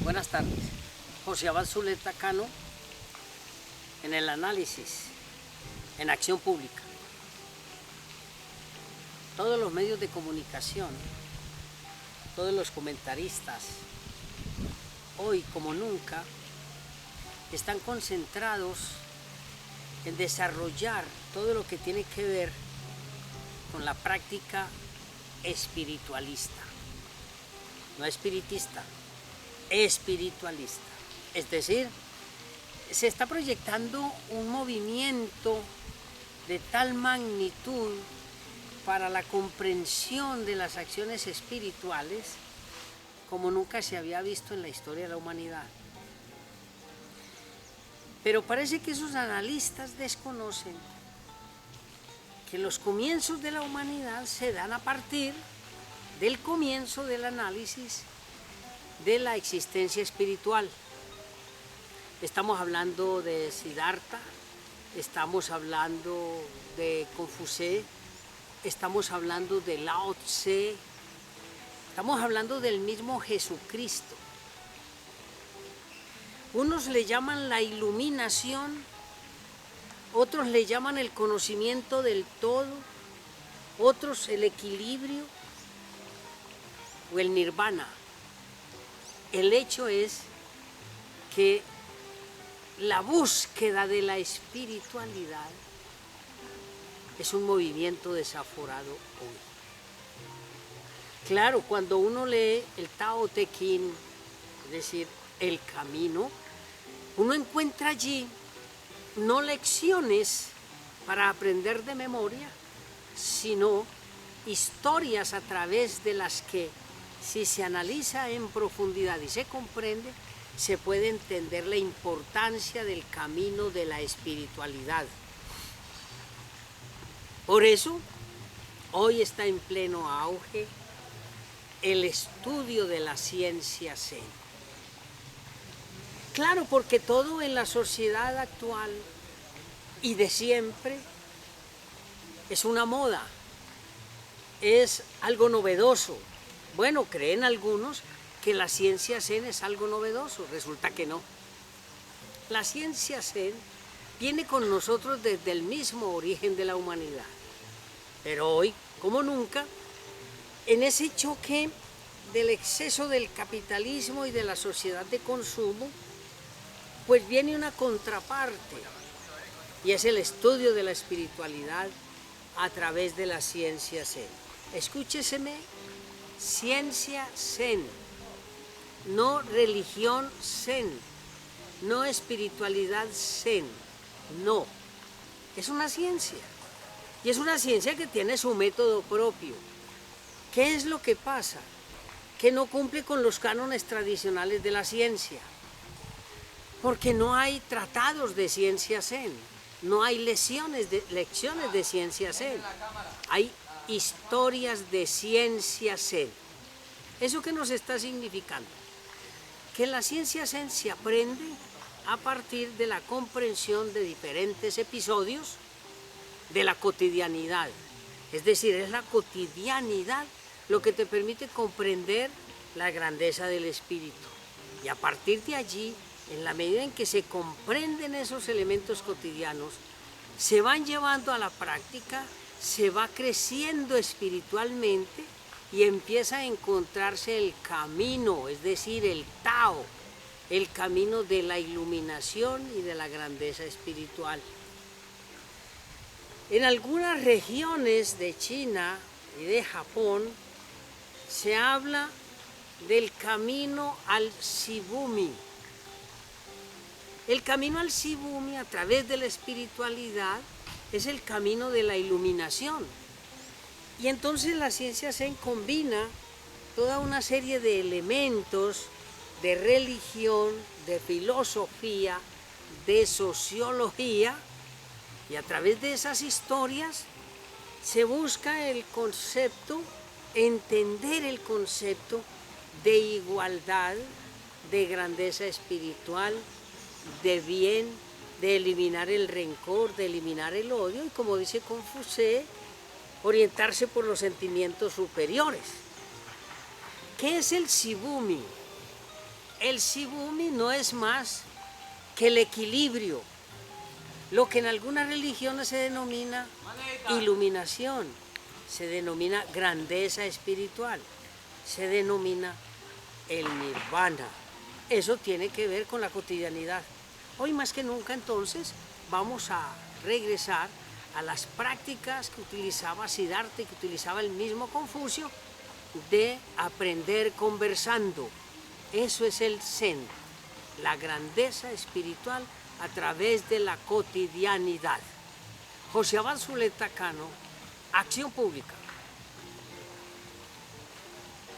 Buenas tardes. José Abad Zuleta Cano en el análisis, en acción pública. Todos los medios de comunicación, todos los comentaristas, hoy como nunca, están concentrados en desarrollar todo lo que tiene que ver con la práctica espiritualista, no espiritista, espiritualista. Es decir, se está proyectando un movimiento de tal magnitud para la comprensión de las acciones espirituales como nunca se había visto en la historia de la humanidad. Pero parece que esos analistas desconocen que los comienzos de la humanidad se dan a partir del comienzo del análisis de la existencia espiritual. Estamos hablando de Siddhartha, estamos hablando de Confucio, estamos hablando de Lao Tse, estamos hablando del mismo Jesucristo. Unos le llaman la iluminación, otros le llaman el conocimiento del todo, otros el equilibrio o el nirvana. El hecho es que la búsqueda de la espiritualidad es un movimiento desaforado hoy. Claro, cuando uno lee el Tao Te Ching, es decir, el camino, uno encuentra allí no lecciones para aprender de memoria, sino historias a través de las que, si se analiza en profundidad y se comprende, se puede entender la importancia del camino de la espiritualidad. Por eso, hoy está en pleno auge el estudio de la ciencia Zen. Claro, porque todo en la sociedad actual y de siempre es una moda, es algo novedoso. Bueno, creen algunos que la ciencia Zen es algo novedoso, resulta que no. La ciencia Zen viene con nosotros desde el mismo origen de la humanidad. Pero hoy, como nunca, en ese choque del exceso del capitalismo y de la sociedad de consumo, pues viene una contraparte, y es el estudio de la espiritualidad a través de la ciencia Zen. Escúcheseme, ciencia Zen, no religión Zen, no espiritualidad Zen, no, es una ciencia, y es una ciencia que tiene su método propio. ¿Qué es lo que pasa? Que no cumple con los cánones tradicionales de la ciencia, porque no hay tratados de ciencia Zen, no hay lecciones de ciencia Zen, hay historias de ciencia Zen. ¿Eso qué nos está significando? Que la ciencia Zen se aprende a partir de la comprensión de diferentes episodios de la cotidianidad. Es decir, es la cotidianidad lo que te permite comprender la grandeza del espíritu. Y a partir de allí, en la medida en que se comprenden esos elementos cotidianos, se van llevando a la práctica, se va creciendo espiritualmente y empieza a encontrarse el camino, es decir, el Tao, el camino de la iluminación y de la grandeza espiritual. En algunas regiones de China y de Japón se habla del camino al Shibumi. El camino al Shibumi a través de la espiritualidad es el camino de la iluminación. Y entonces la ciencia Zen combina toda una serie de elementos de religión, de filosofía, de sociología, y a través de esas historias se busca el concepto, entender el concepto de igualdad, de grandeza espiritual, de bien, de eliminar el rencor, de eliminar el odio, y como dice Confucio, orientarse por los sentimientos superiores. ¿Qué es el Shibumi? El Shibumi no es más que el equilibrio, lo que en algunas religiones se denomina iluminación, se denomina grandeza espiritual, se denomina el nirvana. Eso tiene que ver con la cotidianidad. Hoy más que nunca entonces vamos a regresar a las prácticas que utilizaba Siddhartha y que utilizaba el mismo Confucio de aprender conversando. Eso es el Zen, la grandeza espiritual a través de la cotidianidad. José Abad Zuleta Cano, Acción Pública.